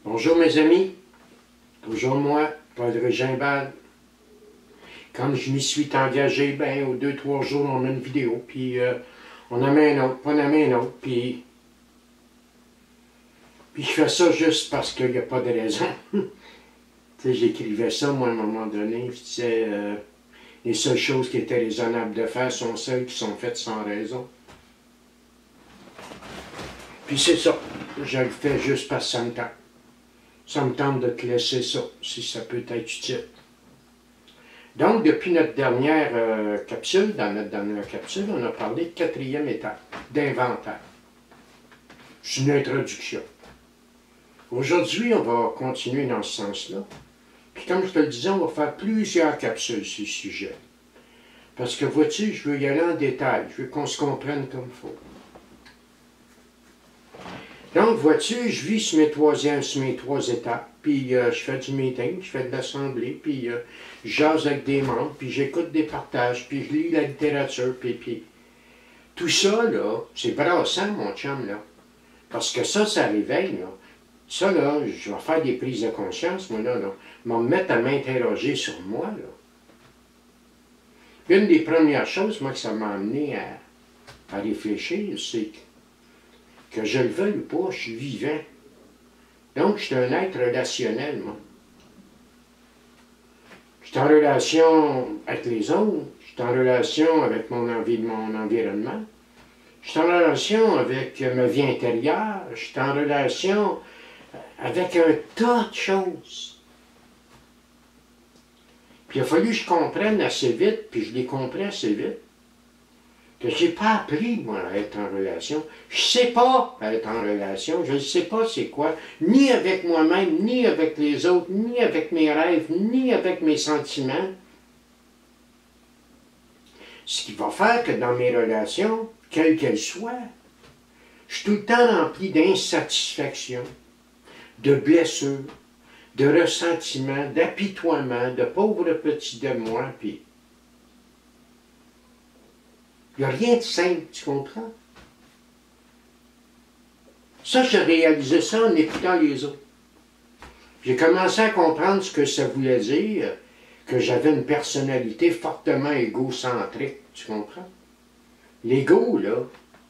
Bonjour mes amis, toujours moi, Paul Gimbal. Comme je m'y suis engagé, ben aux 2-3 jours on met une vidéo, puis on en met un autre, puis on en met un autre, puis je fais ça juste parce qu'il n'y a pas de raison. Tu sais, j'écrivais ça moi à un moment donné, je disais les seules choses qui étaient raisonnables de faire sont celles qui sont faites sans raison. Puis c'est ça, je le fais juste parce que ça me tente. Ça me tente de te laisser ça, si ça peut être utile. Donc, depuis notre dernière capsule, dans notre dernière capsule, on a parlé de quatrième étape, d'inventaire. C'est une introduction. Aujourd'hui, on va continuer dans ce sens-là. Puis comme je te le disais, on va faire plusieurs capsules sur ce sujet. Parce que vois-tu, je veux y aller en détail, je veux qu'on se comprenne comme il faut. Donc, vois-tu, je vis sur mes trois étapes, puis je fais du meeting, je fais de l'assemblée, puis je jase avec des membres, puis j'écoute des partages, puis je lis la littérature, puis tout ça, là, c'est brassant, mon chum, là. Parce que ça réveille, là. Ça, là, je vais faire des prises de conscience, moi, là. Je vais me mettre à m'interroger sur moi, là. Une des premières choses, moi, que ça m'a amené à réfléchir, c'est que je le veuille ou pas, je suis vivant. Donc, je suis un être relationnel, moi. Je suis en relation avec les autres, je suis en relation avec mon environnement, je suis en relation avec ma vie intérieure, je suis en relation avec un tas de choses. Puis il a fallu que je comprenne assez vite, puis je l'ai compris assez vite, que je n'ai pas appris, moi, à être en relation. Je ne sais pas être en relation, je ne sais pas c'est quoi, ni avec moi-même, ni avec les autres, ni avec mes rêves, ni avec mes sentiments. Ce qui va faire que dans mes relations, quelles qu'elles soient, je suis tout le temps rempli d'insatisfaction, de blessures, de ressentiments, d'apitoiement, de pauvre petit de moi, puis il n'y a rien de simple, tu comprends? Ça, j'ai réalisé ça en écoutant les autres. J'ai commencé à comprendre ce que ça voulait dire, que j'avais une personnalité fortement égocentrique, tu comprends? L'ego, là,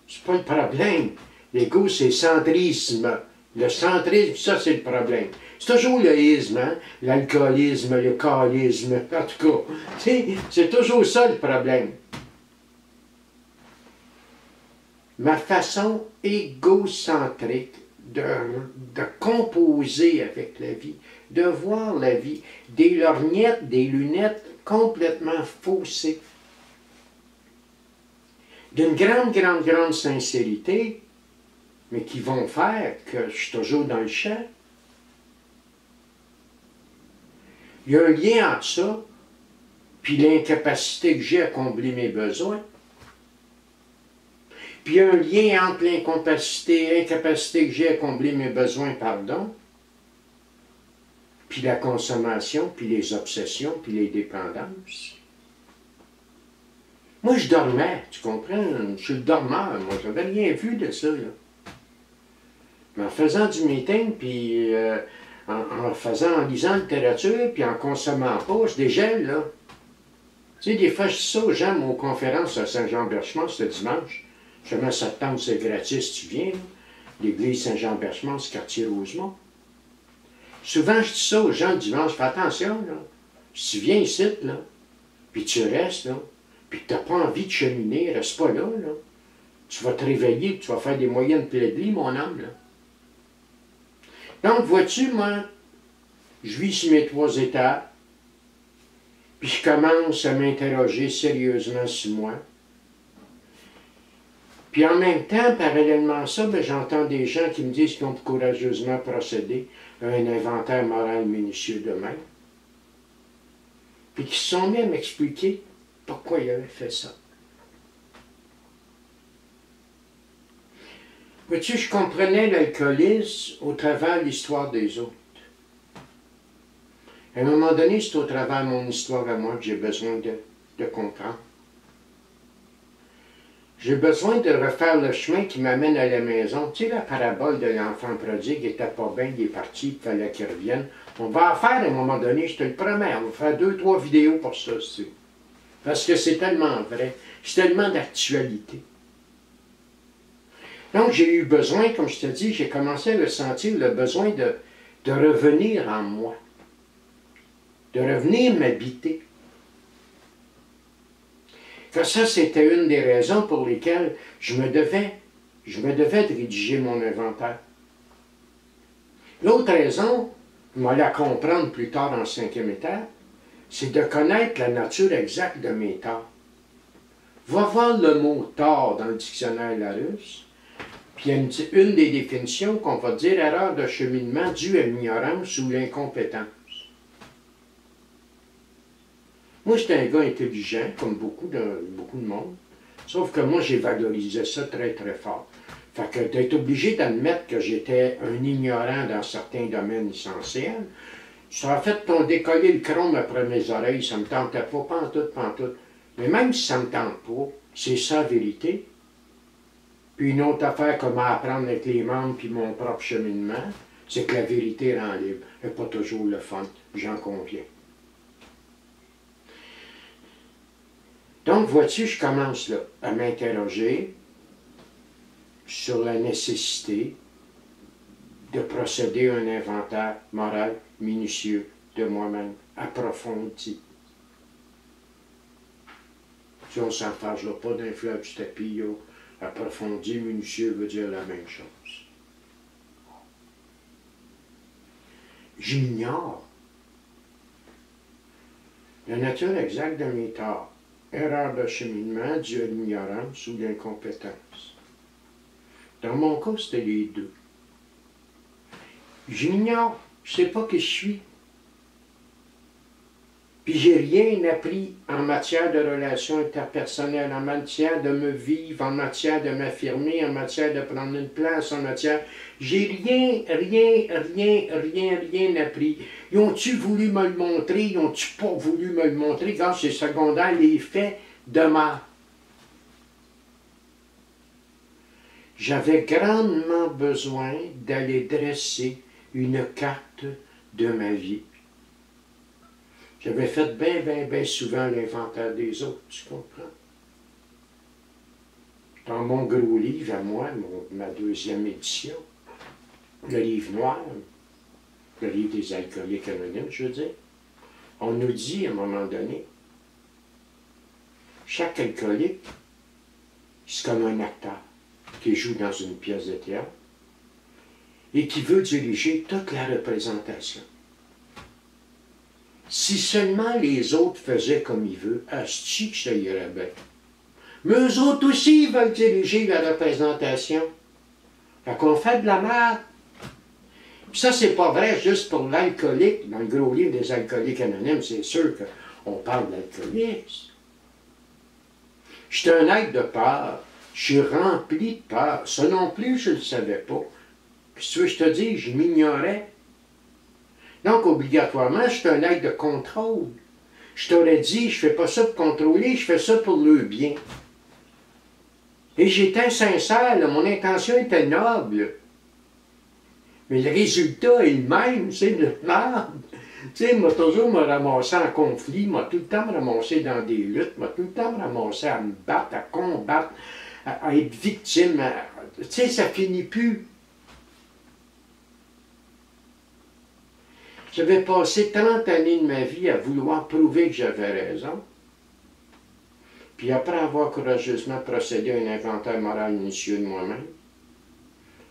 c'est pas le problème. L'ego, c'est le centrisme. Le centrisme, ça, c'est le problème. C'est toujours le isme, hein? L'alcoolisme, le calisme, en tout cas. C'est toujours ça le problème. Ma façon égocentrique de composer avec la vie, de voir la vie, des lorgnettes, des lunettes complètement faussées, d'une grande sincérité, mais qui vont faire que je suis toujours dans le champ. Il y a un lien entre ça, puis l'incapacité que j'ai à combler mes besoins. Puis il y a un lien entre l'incapacité que j'ai à combler mes besoins, puis la consommation, puis les obsessions, puis les dépendances. Moi, je dormais, tu comprends? Je suis le dormeur, moi, je n'avais rien vu de ça, là. Mais en faisant du meeting, puis en lisant la littérature, puis en consommant pas, je dégèle, là. Tu sais, des fois, je dis ça aux gens, aux conférences à Saint-Jean-Berchemont, ce dimanche. Justement, ça te tente, c'est gratis, tu viens, là. L'église Saint-Jean-Berchemont, c'est quartier Rosemont. Souvent, je dis ça aux gens le dimanche, fais attention, là. Si tu viens ici, là, puis tu restes, là, puis que tu n'as pas envie de cheminer, reste pas là, là. Tu vas te réveiller, tu vas faire des moyennes plaidoiries, mon âme, là. Donc, vois-tu, moi, je vis sur mes 3 étapes, puis je commence à m'interroger sérieusement sur moi. Puis en même temps, parallèlement à ça, j'entends des gens qui me disent qu'ils ont courageusement procédé à un inventaire moral minutieux d'eux-mêmes. Puis qui se sont mis à m'expliquer pourquoi ils avaient fait ça. Vois-tu, je comprenais l'alcoolisme au travers de l'histoire des autres. À un moment donné, c'est au travers de mon histoire à moi que j'ai besoin de comprendre. J'ai besoin de refaire le chemin qui m'amène à la maison. Tu sais, la parabole de l'enfant prodigue, il était pas bien, il est parti, il fallait qu'il revienne. On va en faire à un moment donné, je te le promets. On va faire 2, 3 vidéos pour ça aussi. Parce que c'est tellement vrai. C'est tellement d'actualité. Donc, j'ai eu besoin, comme je te dis, j'ai commencé à ressentir le besoin de revenir en moi. De revenir m'habiter. Ça, c'était une des raisons pour lesquelles je me devais de rédiger mon inventaire. L'autre raison, je vais la comprendre plus tard en 5e étape, c'est de connaître la nature exacte de mes torts. Va voir le mot tort dans le dictionnaire Larousse, puis il y a une des définitions qu'on va dire erreur de cheminement due à l'ignorance ou l'incompétence. Moi, j'étais un gars intelligent, comme beaucoup de monde, sauf que moi, j'ai valorisé ça très, très fort. Fait que d'être obligé d'admettre que j'étais un ignorant dans certains domaines essentiels, ça a fait qu'on décoller le chrome après mes oreilles, ça me tentait pas, pantoute. Mais même si ça me tente pas, c'est ça la vérité. Puis une autre affaire, comment apprendre avec les membres puis mon propre cheminement, c'est que la vérité rend libre. C'est pas toujours le fun, j'en conviens. Donc, vois-tu, je commence là à m'interroger sur la nécessité de procéder à un inventaire moral minutieux de moi-même, approfondi. Si on ne s'en fâchera pas d'un fleuve du tapis, approfondi, minutieux veut dire la même chose. J'ignore la nature exacte de mes torts. Erreur de cheminement due à l'ignorance ou l'incompétence. Dans mon cas, c'était les deux. J'ignore, je ne sais pas qui je suis. Puis j'ai rien appris en matière de relations interpersonnelles, en matière de me vivre, en matière de m'affirmer, en matière de prendre une place, en matière... J'ai rien appris. Ils ont-tu voulu me le montrer? Ils ont-tu pas voulu me le montrer? Quand c'est secondaire, les faits demeurent. J'avais grandement besoin d'aller dresser une carte de ma vie. J'avais fait bien souvent l'inventaire des autres, tu comprends? Dans mon gros livre à moi, ma 2e édition, le livre noir, le livre des alcooliques anonymes, je veux dire, on nous dit à un moment donné, chaque alcoolique, c'est comme un acteur qui joue dans une pièce de théâtre et qui veut diriger toute la représentation. Si seulement les autres faisaient comme ils veulent, asti que ça irait bien. Mais eux autres aussi, ils veulent diriger la représentation. Fait qu'on fait de la merde. Puis ça, c'est pas vrai juste pour l'alcoolique. Dans le gros livre des alcooliques anonymes, c'est sûr qu'on parle d'alcoolisme. Je suis un être de peur. Je suis rempli de peur. Ça non plus, je ne le savais pas. Puis si tu veux, je te dis, je m'ignorais. Donc, obligatoirement, je suis un acte de contrôle. Je t'aurais dit, je ne fais pas ça pour contrôler, je fais ça pour le bien. Et j'étais sincère, là, mon intention était noble. Mais le résultat est le même, c'est de merde. Tu sais, moi, toujours me ramasser en conflit, moi, tout le temps me ramasser dans des luttes, moi, tout le temps me ramasser à me battre, à combattre, à être victime. Tu sais, ça finit plus. J'avais passé 30 années de ma vie à vouloir prouver que j'avais raison. Puis après avoir courageusement procédé à un inventaire moral minutieux de moi-même,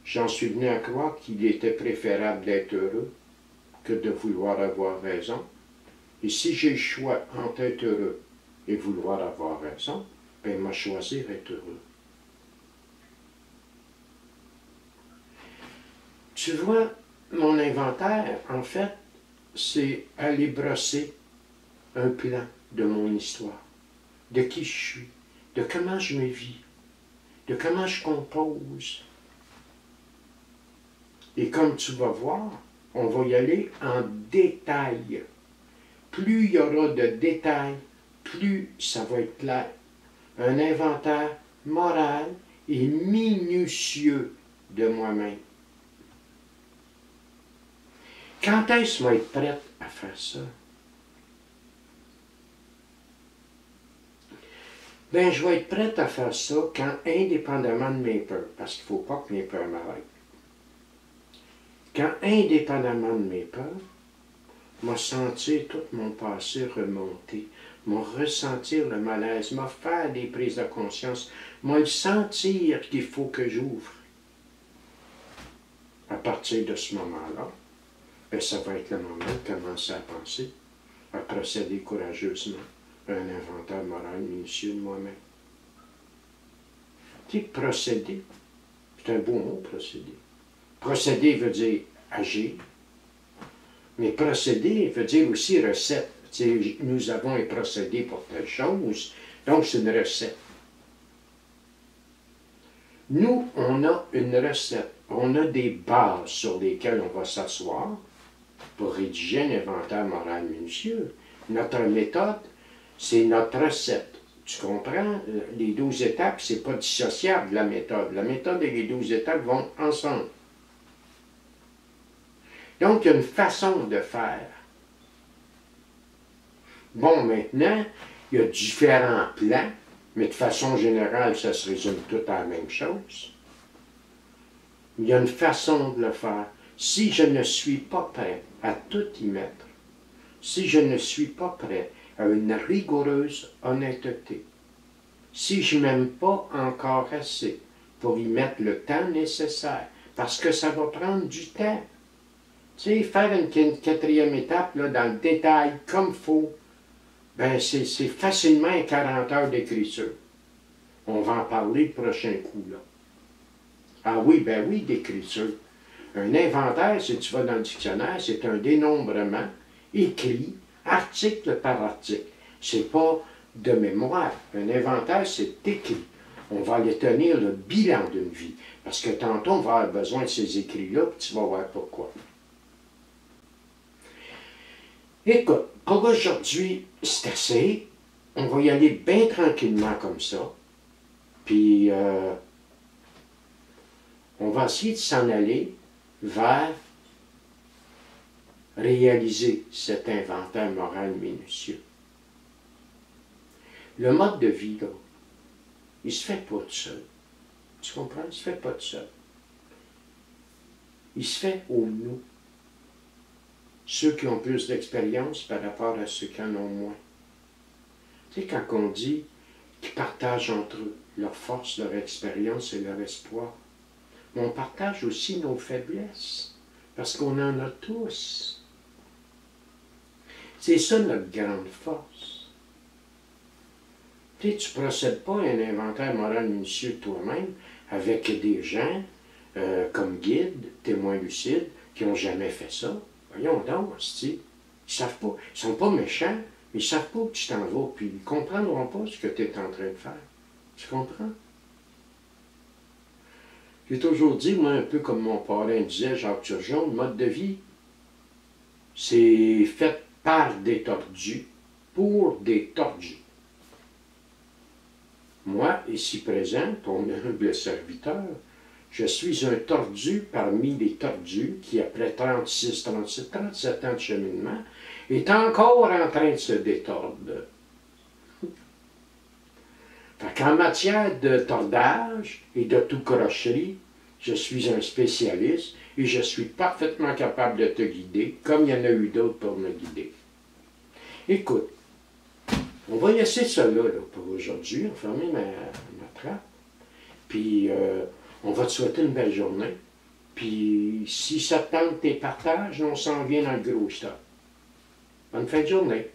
j'en suis venu à croire qu'il était préférable d'être heureux que de vouloir avoir raison. Et si j'ai le choix entre être heureux et vouloir avoir raison, bien, moi, choisir être heureux. Tu vois, mon inventaire, en fait, c'est aller brosser un plan de mon histoire, de qui je suis, de comment je me vis, de comment je compose. Et comme tu vas voir, on va y aller en détail. Plus il y aura de détails, plus ça va être clair. Un inventaire moral et minutieux de moi-même. Quand est-ce que je vais être prête à faire ça? Ben, je vais être prête à faire ça quand, indépendamment de mes peurs, parce qu'il ne faut pas que mes peurs m'arrêtent. Quand, indépendamment de mes peurs, m'a sentir tout mon passé remonter, m'a ressentir le malaise, m'a faire des prises de conscience, m'a sentir qu'il faut que j'ouvre. À partir de ce moment-là, ben, ça va être le moment de commencer à penser, à procéder courageusement à un inventaire moral minutieux de moi-même. Tu sais, procéder, c'est un beau mot, procéder. Procéder veut dire agir, mais procéder veut dire aussi recette. Tu sais, nous avons un procédé pour telle chose, donc c'est une recette. Nous, on a une recette, on a des bases sur lesquelles on va s'asseoir pour rédiger un inventaire moral minutieux. Notre méthode, c'est notre recette. Tu comprends? Les 12 étapes, c'est pas dissociable de la méthode. La méthode et les 12 étapes vont ensemble. Donc, il y a une façon de faire. Bon, maintenant, il y a différents plans, mais de façon générale, ça se résume tout à la même chose. Il y a une façon de le faire. Si je ne suis pas prêt à tout y mettre, si je ne suis pas prêt à une rigoureuse honnêteté, si je ne m'aime pas encore assez pour y mettre le temps nécessaire, parce que ça va prendre du temps. Tu sais, faire une quatrième étape là, dans le détail, comme il faut, ben c'est facilement 40 heures d'écriture. On va en parler le prochain coup, là. Ah oui, ben oui, d'écriture. Un inventaire, si tu vas dans le dictionnaire, c'est un dénombrement écrit, article par article. C'est pas de mémoire. Un inventaire, c'est écrit. On va aller tenir le bilan d'une vie. Parce que tantôt, on va avoir besoin de ces écrits-là, puis tu vas voir pourquoi. Écoute, pour aujourd'hui, c'est assez. On va y aller bien tranquillement comme ça. Puis, on va essayer de s'en aller vers réaliser cet inventaire moral minutieux. Le mode de vie, là, il ne se fait pas tout seul. Tu comprends? Il ne se fait pas tout seul. Il se fait au nous. Ceux qui ont plus d'expérience par rapport à ceux qui en ont moins. Tu sais, quand on dit qu'ils partagent entre eux leur force, leur expérience et leur espoir, on partage aussi nos faiblesses, parce qu'on en a tous. C'est ça notre grande force. Tu sais, tu ne procèdes pas à un inventaire moral minutieux de toi-même avec des gens comme guides, témoins lucides, qui n'ont jamais fait ça. Voyons donc, ils savent pas. Ils sont pas méchants, mais ils savent pas où tu t'en vas, puis ils ne comprendront pas ce que tu es en train de faire. Tu comprends? J'ai toujours dit, moi, un peu comme mon parrain disait, Jacques Turgeon, le mode de vie, c'est fait par des tordus, pour des tordus. Moi, ici présent, ton humble serviteur, je suis un tordu parmi les tordus qui, après 36, 37, 37 ans de cheminement, est encore en train de se détordre. Fait qu'en matière de tordage et de tout crocherie, je suis un spécialiste et je suis parfaitement capable de te guider, comme il y en a eu d'autres pour me guider. Écoute, on va laisser ça là pour aujourd'hui, on va fermer ma trappe, puis on va te souhaiter une belle journée. Puis si ça te tente tes partages, on s'en vient dans le gros stock. Bonne fin de journée.